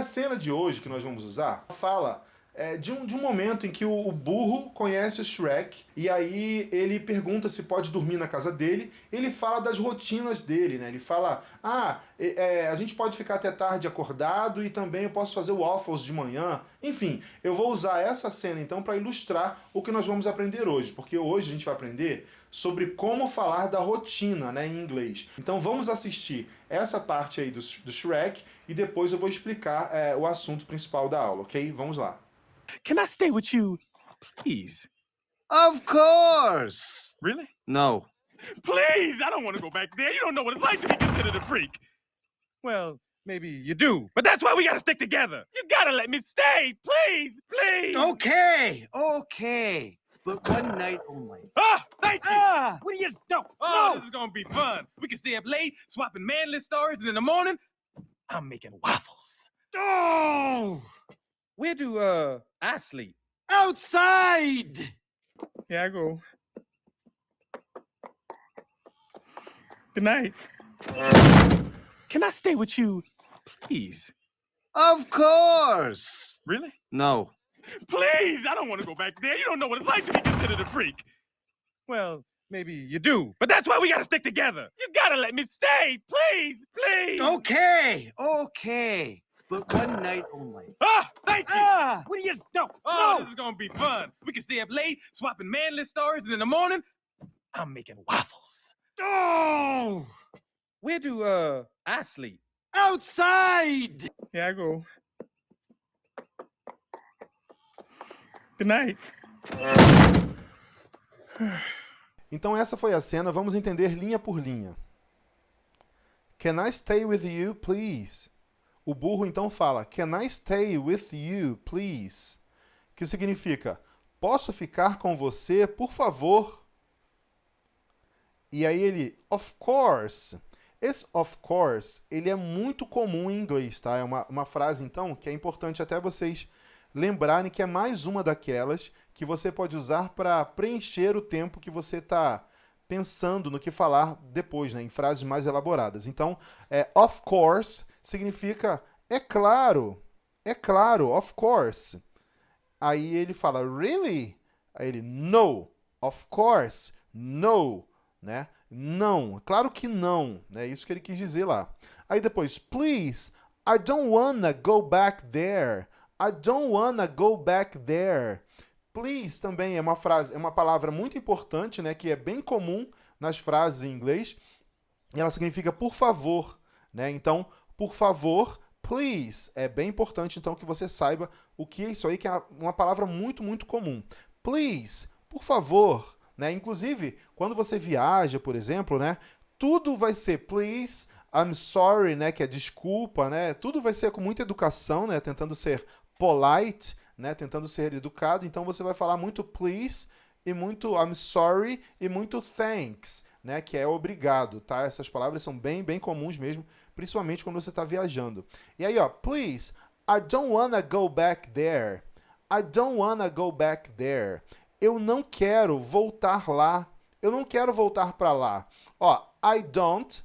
A cena de hoje que nós vamos usar fala de um momento em que o burro conhece o Shrek e aí ele pergunta se pode dormir na casa dele. Ele fala das rotinas dele, né? Ele fala, a gente pode ficar até tarde acordado e também eu posso fazer waffles de manhã. Enfim, eu vou usar essa cena então para ilustrar o que nós vamos aprender hoje, porque hoje a gente vai aprender sobre como falar da rotina, né, em inglês. Então vamos assistir essa parte aí do Shrek e depois eu vou explicar o assunto principal da aula, ok? Vamos lá. Can I stay with you, please? Of course! Really? No. Please! I don't want to go back there. You don't know what it's like to be considered a freak. Well, maybe you do, but that's why we gotta stick together. You gotta let me stay, please, please. Okay. But one night only. Ah, thank you. What do you do? Oh, No! this is gonna be fun. We can stay up late, swapping manly stories, and in the morning, I'm making waffles. Oh! Where do I sleep? Outside! Here I go. Good night. Can I stay with you, please? Of course! Really? No. Please! I don't want to go back there. You don't know what it's like to be considered a freak. Well, maybe you do, but that's why we gotta stick together. You gotta let me stay, please, please. Okay. But one night only. Ah, thank you. What do you do? Oh, No! this is gonna be fun. We can stay up late, swapping manly stories, and in the morning, I'm making waffles. Oh! Where do I sleep? Outside! Here I go. Good night. Então essa foi a cena, vamos entender linha por linha. Can I stay with you, please? O burro então fala, Can I stay with you, please? Que significa, posso ficar com você, por favor? E aí ele, of course. Esse of course, ele é muito comum em inglês, tá? É uma frase, então, que é importante até vocês lembrarem que é mais uma daquelas que você pode usar para preencher o tempo que você está pensando no que falar depois, né? Em frases mais elaboradas. Então, of course significa é claro, of course. Aí ele fala, really? Aí ele, no, of course, no, né? Não, claro que não, é isso que ele quis dizer lá. Aí depois, please, I don't wanna go back there. I don't wanna go back there. Please também é uma frase, é uma palavra muito importante, né, que é bem comum nas frases em inglês. E ela significa por favor, né? Então, por favor, please. É bem importante então que você saiba o que é isso aí, que é uma palavra muito, muito comum. Please, por favor, né? Inclusive, quando você viaja, por exemplo, né, tudo vai ser please, I'm sorry, né, que é desculpa, né? Tudo vai ser com muita educação, né, tentando ser polite, né, tentando ser educado. Então você vai falar muito please e muito I'm sorry e muito thanks, né, que é obrigado, tá? Essas palavras são bem, bem comuns mesmo, principalmente quando você está viajando. E aí, ó, please, I don't wanna go back there. I don't wanna go back there. Eu não quero voltar lá. Eu não quero voltar para lá. Ó, I don't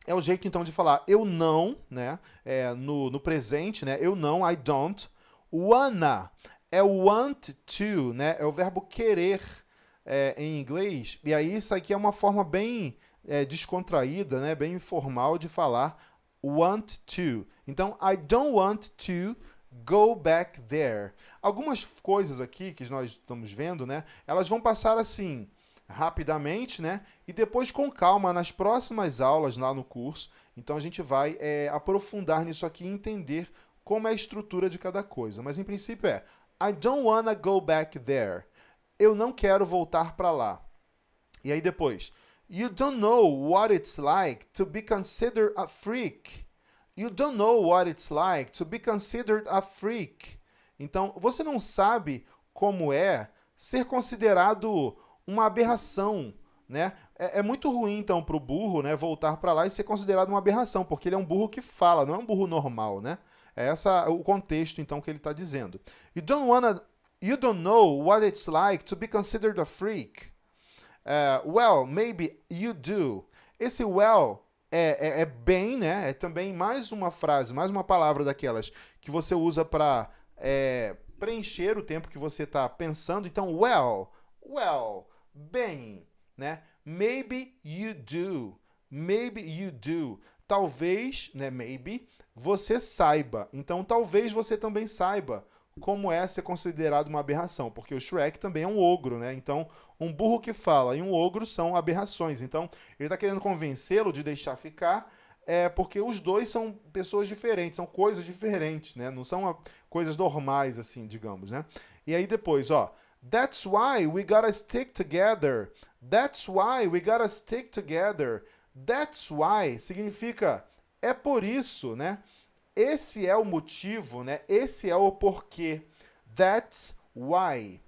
é o jeito então de falar eu não, né? No presente, né? Eu não, I don't. Wanna é want to, né? É o verbo querer em inglês. E aí isso aqui é uma forma bem descontraída, né? Bem informal de falar want to. Então, I don't want to go back there. Algumas coisas aqui que nós estamos vendo, né? Elas vão passar assim rapidamente, né? E depois com calma nas próximas aulas lá no curso. Então a gente vai aprofundar nisso aqui e entender como é a estrutura de cada coisa. Mas em princípio I don't wanna go back there. Eu não quero voltar para lá. E aí depois, you don't know what it's like to be considered a freak. You don't know what it's like to be considered a freak. Então, você não sabe como é ser considerado uma aberração, né? É muito ruim, então, para o burro, né, voltar para lá e ser considerado uma aberração, porque ele é um burro que fala, não é um burro normal, né? É esse o contexto, então, que ele está dizendo. You don't know what it's like to be considered a freak. Well, maybe you do. Esse well é bem, né? É também mais uma frase, mais uma palavra daquelas que você usa para preencher o tempo que você está pensando. Então, well, bem, né? Maybe you do. Maybe you do. Talvez, né? Maybe você saiba. Então, talvez você também saiba como é ser considerado uma aberração, porque o Shrek também é um ogro, né? Então, um burro que fala e um ogro são aberrações. Então, ele está querendo convencê-lo de deixar ficar, porque os dois são pessoas diferentes, são coisas diferentes, né? Não são coisas normais, assim, digamos, né? E aí depois, ó, that's why we gotta stick together. That's why we gotta stick together. That's why significa é por isso, né? Esse é o motivo, né? Esse é o porquê. That's why.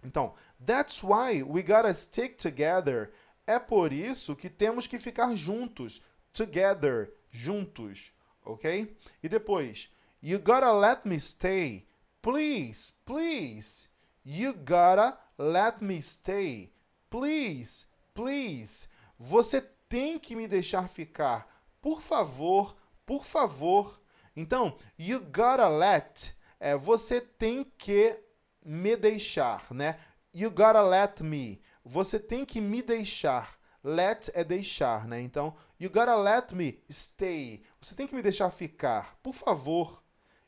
Então, that's why we gotta stick together. É por isso que temos que ficar juntos. Together, juntos, ok? E depois, you gotta let me stay. Please, please. You gotta let me stay. Please, please. Você tem que me deixar ficar. Por favor, por favor. Então, you gotta let, você tem que me deixar, né? You gotta let me. Você tem que me deixar. Let é deixar, né? Então, you gotta let me stay. Você tem que me deixar ficar, por favor.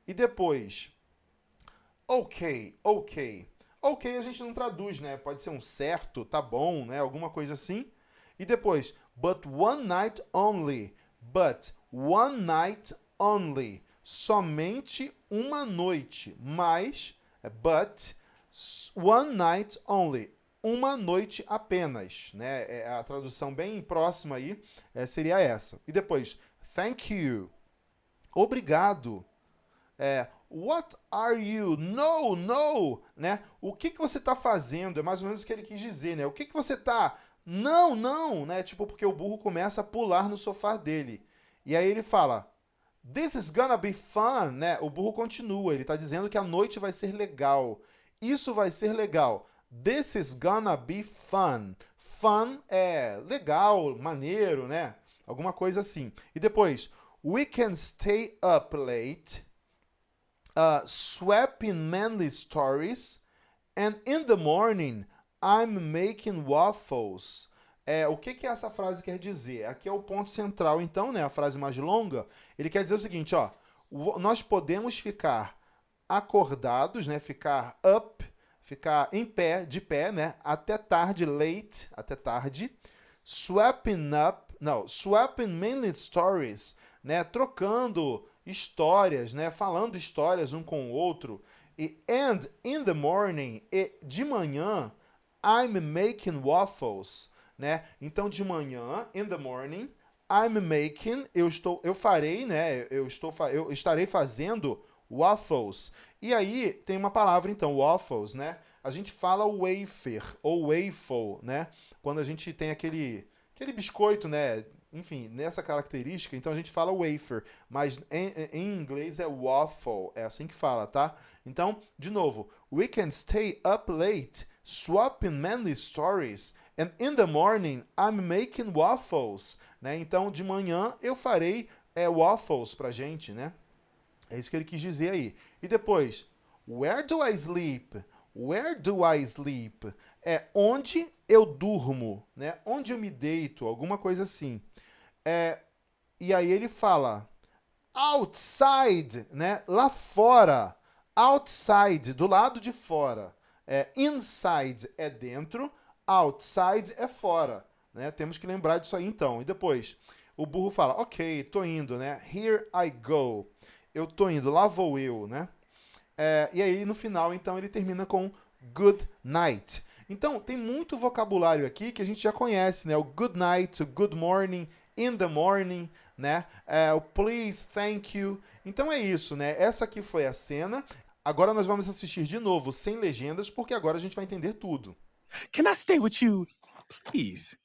E depois, ok. Ok a gente não traduz, né? Pode ser um certo, tá bom, né? Alguma coisa assim. E depois, but one night only. But one night only. Somente uma noite. Mas, but one night only. Uma noite apenas, né? A tradução bem próxima aí seria essa. E depois, thank you. Obrigado. What are you? No, né? O que você está fazendo? É mais ou menos o que ele quis dizer, né? O que você está... Não, né? Tipo, porque o burro começa a pular no sofá dele. E aí ele fala, this is gonna be fun, né? O burro continua, ele está dizendo que a noite vai ser legal. Isso vai ser legal. This is gonna be fun. Fun é legal, maneiro, né? Alguma coisa assim. E depois, we can stay up late, swapping manly stories, and in the morning I'm making waffles. O que essa frase quer dizer? Aqui é o ponto central, então, né? A frase mais longa. Ele quer dizer o seguinte, ó. Nós podemos ficar acordados, né? Ficar up, ficar em pé, de pé, né? Até tarde, late, até tarde. Swapping mainly stories, né? Trocando histórias, né? Falando histórias um com o outro. E and in the morning, e de manhã, I'm making waffles, né? Então de manhã, in the morning, I'm making, eu farei, né? Eu estarei fazendo waffles. E aí tem uma palavra então, waffles, né? A gente fala wafer ou waffle, né? Quando a gente tem aquele biscoito, né? Enfim, nessa característica, então a gente fala wafer, mas em inglês é waffle, é assim que fala, tá? Então, de novo, we can stay up late, swapping manly stories, and in the morning I'm making waffles, né? Então, de manhã eu farei waffles pra gente, né? É isso que ele quis dizer aí. E depois, where do I sleep? Where do I sleep? Onde eu durmo, né? Onde eu me deito, alguma coisa assim. E aí ele fala, outside, né? Lá fora. Outside, do lado de fora. Inside é dentro, outside é fora, né? Temos que lembrar disso aí então. E depois, o burro fala, ok, tô indo, né? Here I go. Eu tô indo, lá vou eu, né? E aí, no final, então, ele termina com good night. Então, tem muito vocabulário aqui que a gente já conhece, né? O good night, o good morning, in the morning, né? O please, thank you. Então é isso, né? Essa aqui foi a cena. Agora nós vamos assistir de novo, sem legendas, porque agora a gente vai entender tudo. Can I stay with you, please?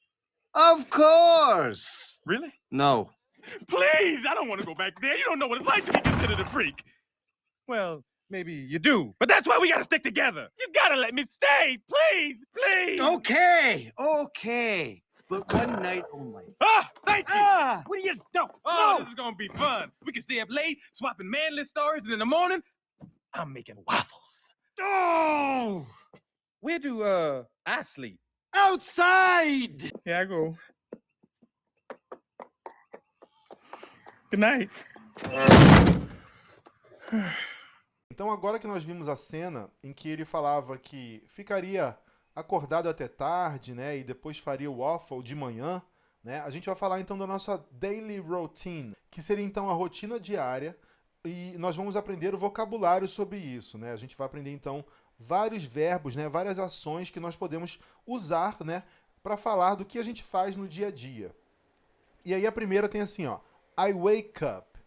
Of course. Really? No. Please! I don't want to go back there. You don't know what it's like to be considered a freak. Well, maybe you do, but that's why we gotta stick together. You gotta let me stay, please, please! Okay. but one night only. Ah, thank you. What do you do? Oh, this is gonna be fun. We can stay up late, swapping manly stories, and in the morning, I'm making waffles. Oh! Where do, I sleep? Outside! Here I go. Good night. Então agora que nós vimos a cena em que ele falava que ficaria acordado até tarde, né, e depois faria o waffle de manhã, né, a gente vai falar então da nossa daily routine, que seria então a rotina diária, e nós vamos aprender o vocabulário sobre isso, né? A gente vai aprender então vários verbos, né, várias ações que nós podemos usar, né, para falar do que a gente faz no dia a dia. E aí a primeira tem assim, ó, I wake up.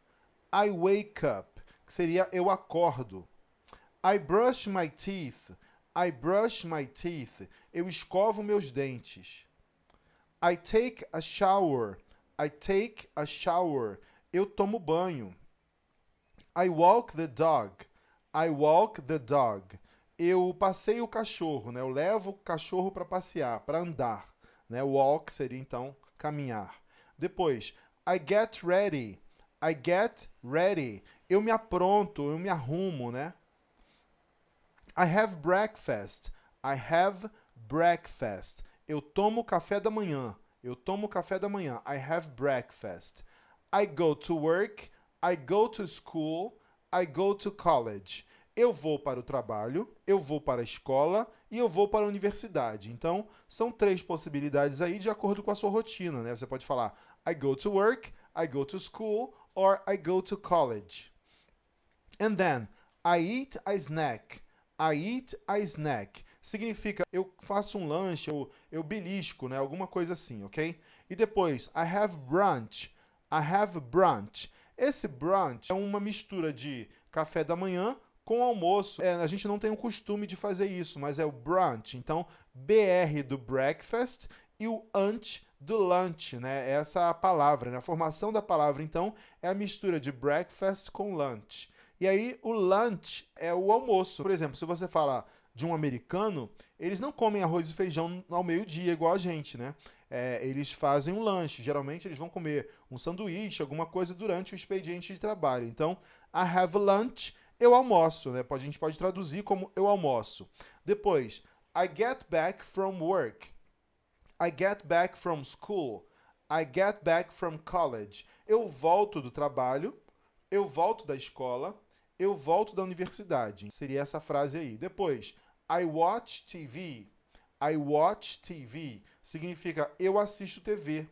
I wake up, que seria eu acordo. I brush my teeth. I brush my teeth. Eu escovo meus dentes. I take a shower. I take a shower. Eu tomo banho. I walk the dog. I walk the dog. Eu passeio o cachorro, né? Eu levo o cachorro para passear, para andar, né? Walk seria então caminhar. Depois, I get ready. I get ready. Eu me apronto, eu me arrumo, né? I have breakfast. I have breakfast. Eu tomo café da manhã. Eu tomo café da manhã. I have breakfast. I go to work. I go to school. I go to college. Eu vou para o trabalho, eu vou para a escola e eu vou para a universidade. Então, são 3 possibilidades aí de acordo com a sua rotina, né? Você pode falar I go to work, I go to school, or I go to college. And then, I eat a snack. I eat a snack. Significa, eu faço um lanche, eu belisco, né? Alguma coisa assim, ok? E depois, I have brunch. I have brunch. Esse brunch é uma mistura de café da manhã com almoço. A gente não tem o costume de fazer isso, mas é o brunch. Então, BR do breakfast e o anch do lunch, né? Essa é a palavra, né? A formação da palavra, então, é a mistura de breakfast com lunch. E aí, o lunch é o almoço. Por exemplo, se você falar de um americano, eles não comem arroz e feijão ao meio-dia, igual a gente, né? Eles fazem um lanche. Geralmente, eles vão comer um sanduíche, alguma coisa durante o expediente de trabalho. Então, I have lunch, eu almoço, né? A gente pode traduzir como eu almoço. Depois, I get back from work. I get back from school. I get back from college. Eu volto do trabalho, eu volto da escola, eu volto da universidade. Seria essa frase aí. Depois, I watch TV. I watch TV. Significa eu assisto TV,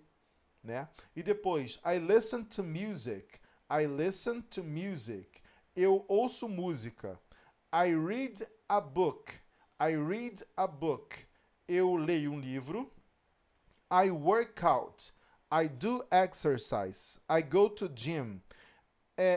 né? E depois, I listen to music. I listen to music. Eu ouço música. I read a book. I read a book. Eu leio um livro. I work out. I do exercise. I go to gym.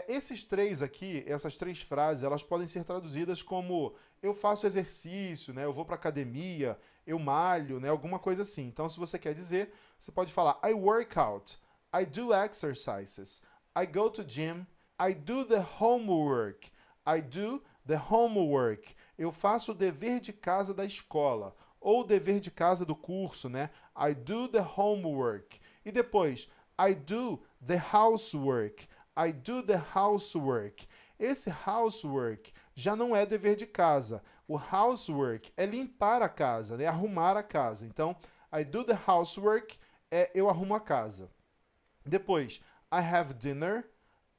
Esses 3 aqui, essas 3 frases, elas podem ser traduzidas como eu faço exercício, né? Eu vou para academia, eu malho, né? Alguma coisa assim. Então, se você quer dizer, você pode falar I work out. I do exercises. I go to gym. I do the homework. I do the homework. Eu faço o dever de casa da escola. Ou o dever de casa do curso, né? I do the homework. E depois, I do the housework. I do the housework. Esse housework já não é dever de casa. O housework é limpar a casa, né? Arrumar a casa. Então, I do the housework é eu arrumo a casa. Depois, I have dinner.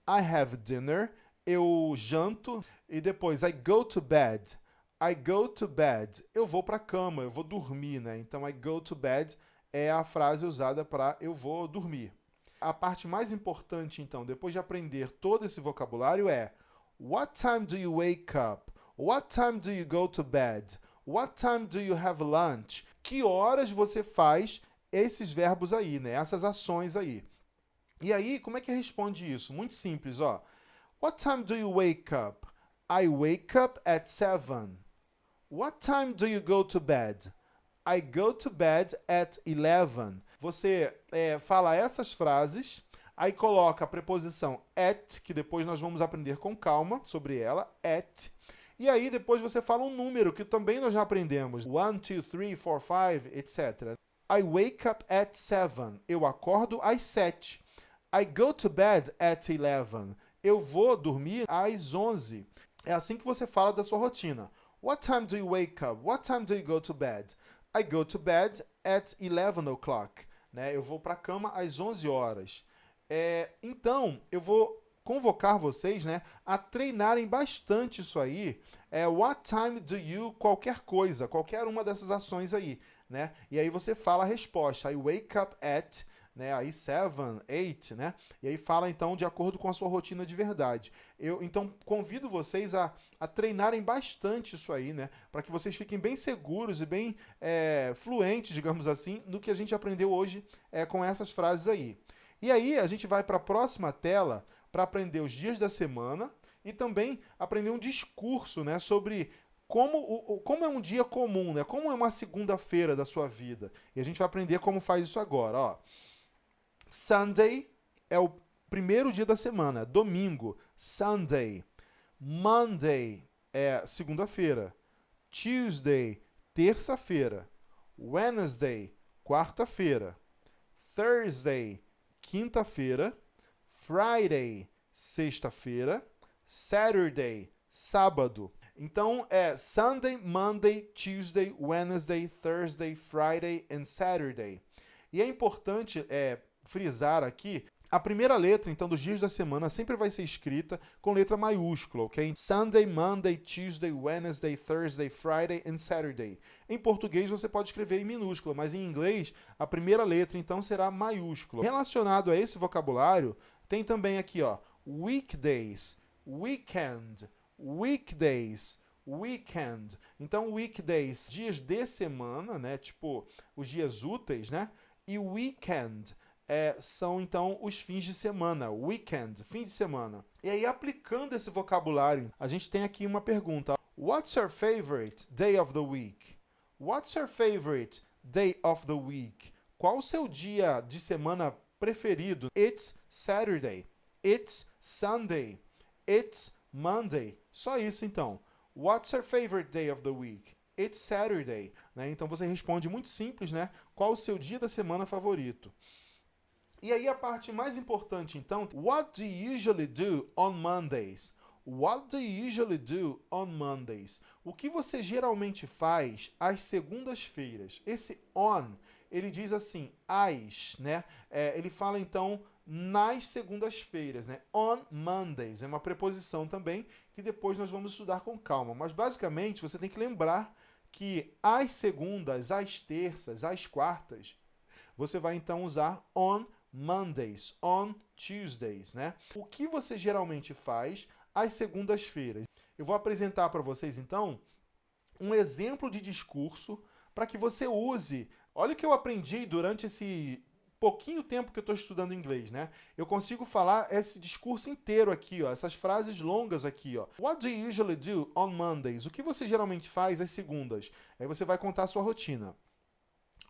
I have dinner. Eu janto. E depois, I go to bed. I go to bed. Eu vou para a cama, eu vou dormir, né? Então, I go to bed é a frase usada para eu vou dormir. A parte mais importante, então, depois de aprender todo esse vocabulário é What time do you wake up? What time do you go to bed? What time do you have lunch? Que horas você faz esses verbos aí, né? Essas ações aí. E aí, como é que responde isso? Muito simples, ó. What time do you wake up? I wake up at 7. What time do you go to bed? I go to bed at 11. Você fala essas frases, aí coloca a preposição at, que depois nós vamos aprender com calma sobre ela, at. E aí depois você fala um número, que também nós já aprendemos. 1, 2, 3, 4, 5, etc. I wake up at 7. Eu acordo às 7. I go to bed at 11. Eu vou dormir às 11. É assim que você fala da sua rotina. What time do you wake up? What time do you go to bed? I go to bed at 11 o'clock. Né? Eu vou para a cama às 11 horas. Então, eu vou convocar vocês, né, a treinarem bastante isso aí. What time do you... qualquer coisa, qualquer uma dessas ações aí. Né? E aí você fala a resposta. I wake up at... né, aí 7, 8, né? E aí fala então de acordo com a sua rotina de verdade. Eu então convido vocês a treinarem bastante isso aí, né? Para que vocês fiquem bem seguros e bem fluentes, digamos assim, no que a gente aprendeu hoje com essas frases aí. E aí a gente vai para a próxima tela para aprender os dias da semana e também aprender um discurso, né, sobre como é um dia comum, né? Como é uma segunda-feira da sua vida. E a gente vai aprender como faz isso agora, ó. Sunday é o primeiro dia da semana, domingo, Sunday. Monday é segunda-feira. Tuesday, terça-feira. Wednesday, quarta-feira. Thursday, quinta-feira. Friday, sexta-feira. Saturday, sábado. Então é Sunday, Monday, Tuesday, Wednesday, Thursday, Friday and Saturday. E é importante frisar aqui, a primeira letra, então, dos dias da semana sempre vai ser escrita com letra maiúscula, ok? Sunday, Monday, Tuesday, Wednesday, Thursday, Friday and Saturday. Em português você pode escrever em minúscula, mas em inglês a primeira letra, então, será maiúscula. Relacionado a esse vocabulário, tem também aqui, ó, weekdays, weekend, weekdays, weekend. Então, weekdays, dias de semana, né? Tipo, os dias úteis, né? E weekend são, então, os fins de semana. Weekend, fim de semana. E aí, aplicando esse vocabulário, a gente tem aqui uma pergunta. What's your favorite day of the week? What's your favorite day of the week? Qual o seu dia de semana preferido? It's Saturday. It's Sunday. It's Monday. Só isso, então. What's your favorite day of the week? It's Saturday. Né? Então você responde muito simples, né? Qual o seu dia da semana favorito? E aí a parte mais importante, então, what do you usually do on Mondays? What do you usually do on Mondays? O que você geralmente faz às segundas-feiras? Esse on, ele diz assim, né? Ele fala, então, nas segundas-feiras, né? On Mondays. É uma preposição também que depois nós vamos estudar com calma. Mas, basicamente, você tem que lembrar que às segundas, às terças, às quartas, você vai, então, usar on Mondays, on Tuesdays, né? O que você geralmente faz às segundas-feiras? Eu vou apresentar para vocês, então, um exemplo de discurso para que você use. Olha o que eu aprendi durante esse pouquinho tempo que eu estou estudando inglês, né? Eu consigo falar esse discurso inteiro aqui, ó, essas frases longas aqui, ó. What do you usually do on Mondays? O que você geralmente faz às segundas? Aí você vai contar a sua rotina.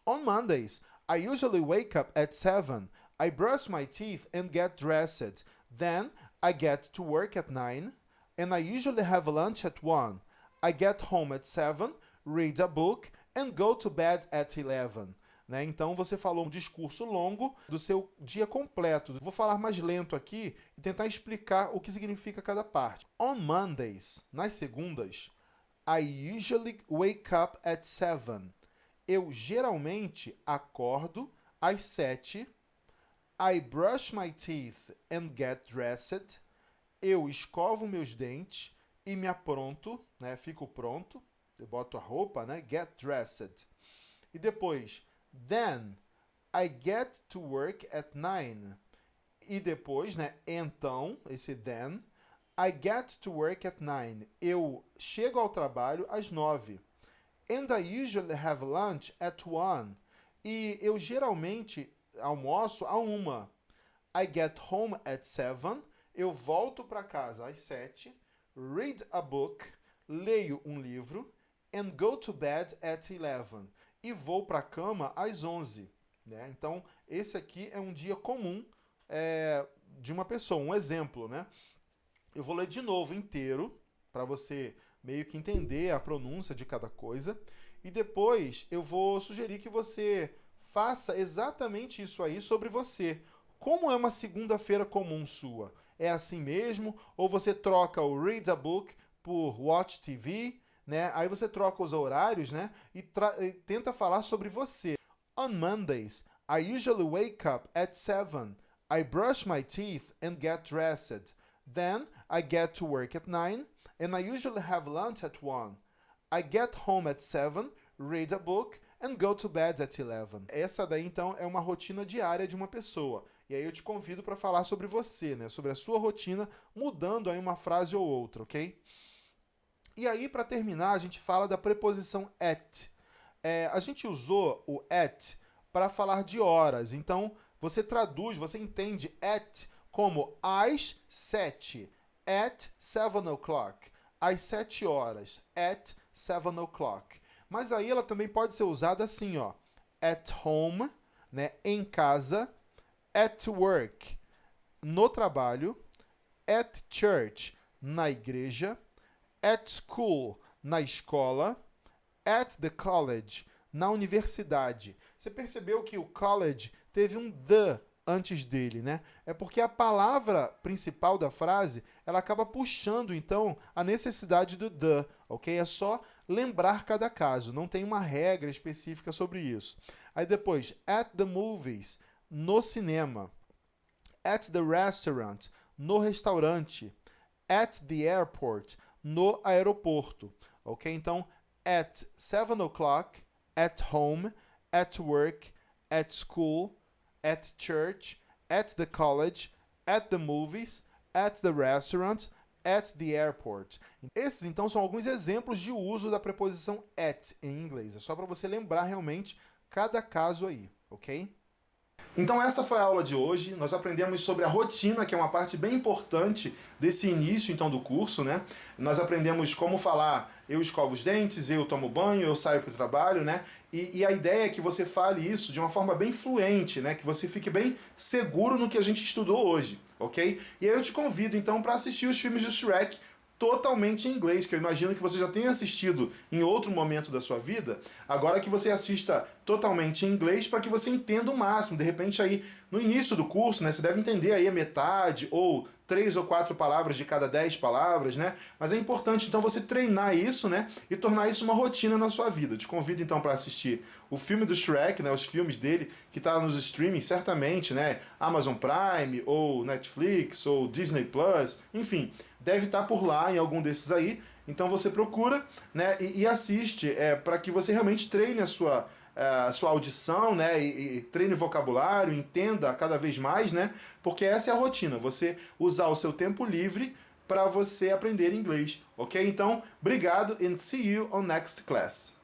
On Mondays, I usually wake up at 7. I brush my teeth and get dressed. Then I get to work at 9, and I usually have lunch at 1. I get home at 7, read a book, and go to bed at 11. Né? Então você falou um discurso longo do seu dia completo. Vou falar mais lento aqui e tentar explicar o que significa cada parte. On Mondays, nas segundas, I usually wake up at 7. Eu geralmente acordo às 7. I brush my teeth and get dressed. Eu escovo meus dentes e me apronto, né? Fico pronto. Eu boto a roupa, né? Get dressed. E depois, then I get to work at 9. E depois, né? Então, esse then, I get to work at 9. Eu chego ao trabalho às 9. And I usually have lunch at 1. E eu geralmente almoço a 1. I get home at 7. Eu volto para casa às 7. Read a book. Leio um livro. And go to bed at 11. E vou para a cama às 11. Né? Então, esse aqui é um dia comum de uma pessoa, um exemplo. Né? Eu vou ler de novo inteiro, para você meio que entender a pronúncia de cada coisa. E depois eu vou sugerir que você faça exatamente isso aí sobre você. Como é uma segunda-feira comum sua? É assim mesmo? Ou você troca o read a book por watch TV, né? Aí você troca os horários, né? E tenta falar sobre você. On Mondays, I usually wake up at 7. I brush my teeth and get dressed. Then I get to work at 9 and I usually have lunch at 1. I get home at 7, read a book and go to bed at 11. Essa daí então é uma rotina diária de uma pessoa. E aí eu te convido para falar sobre você, né? Sobre a sua rotina, mudando aí uma frase ou outra, ok? E aí, para terminar, a gente fala da preposição at. A gente usou o at para falar de horas. Então, você traduz, você entende at como às 7. At 7 o'clock. Às 7 horas. At 7 o'clock. Mas aí ela também pode ser usada assim, ó. At home, né? Em casa. At work. No trabalho. At church. Na igreja. At school, na escola. At the college, na universidade. Você percebeu que o college teve um the antes dele, né? É porque a palavra principal da frase, ela acaba puxando, então, a necessidade do the, ok? É só lembrar cada caso, não tem uma regra específica sobre isso. Aí depois, at the movies, no cinema. At the restaurant, no restaurante. At the airport, no aeroporto, ok? Então, at 7 o'clock, at home, at work, at school, at church, at the college, at the movies, at the restaurant, at the airport. Esses, então, são alguns exemplos de uso da preposição at em inglês. É só para você lembrar realmente cada caso aí, ok? Então essa foi a aula de hoje. Nós aprendemos sobre a rotina, que é uma parte bem importante desse início então do curso, né? Nós aprendemos como falar eu escovo os dentes, eu tomo banho, eu saio para o trabalho, né? E a ideia é que você fale isso de uma forma bem fluente, né? Que você fique bem seguro no que a gente estudou hoje, ok? E aí eu te convido então para assistir os filmes do Shrek totalmente em inglês, que eu imagino que você já tenha assistido em outro momento da sua vida, agora que você assista totalmente em inglês para que você entenda o máximo. De repente aí, no início do curso, né, você deve entender aí a metade ou 3 ou 4 palavras de cada 10 palavras, né? Mas é importante então você treinar isso, né, e tornar isso uma rotina na sua vida. Eu te convido então para assistir o filme do Shrek, né, os filmes dele, que tá nos streaming certamente, né, Amazon Prime ou Netflix ou Disney Plus, enfim, deve estar por lá em algum desses aí. Então você procura, né, e assiste para que você realmente treine a sua audição, né, e treine vocabulário, entenda cada vez mais, né, porque essa é a rotina, você usar o seu tempo livre para você aprender inglês, ok? Então, obrigado and see you on next class.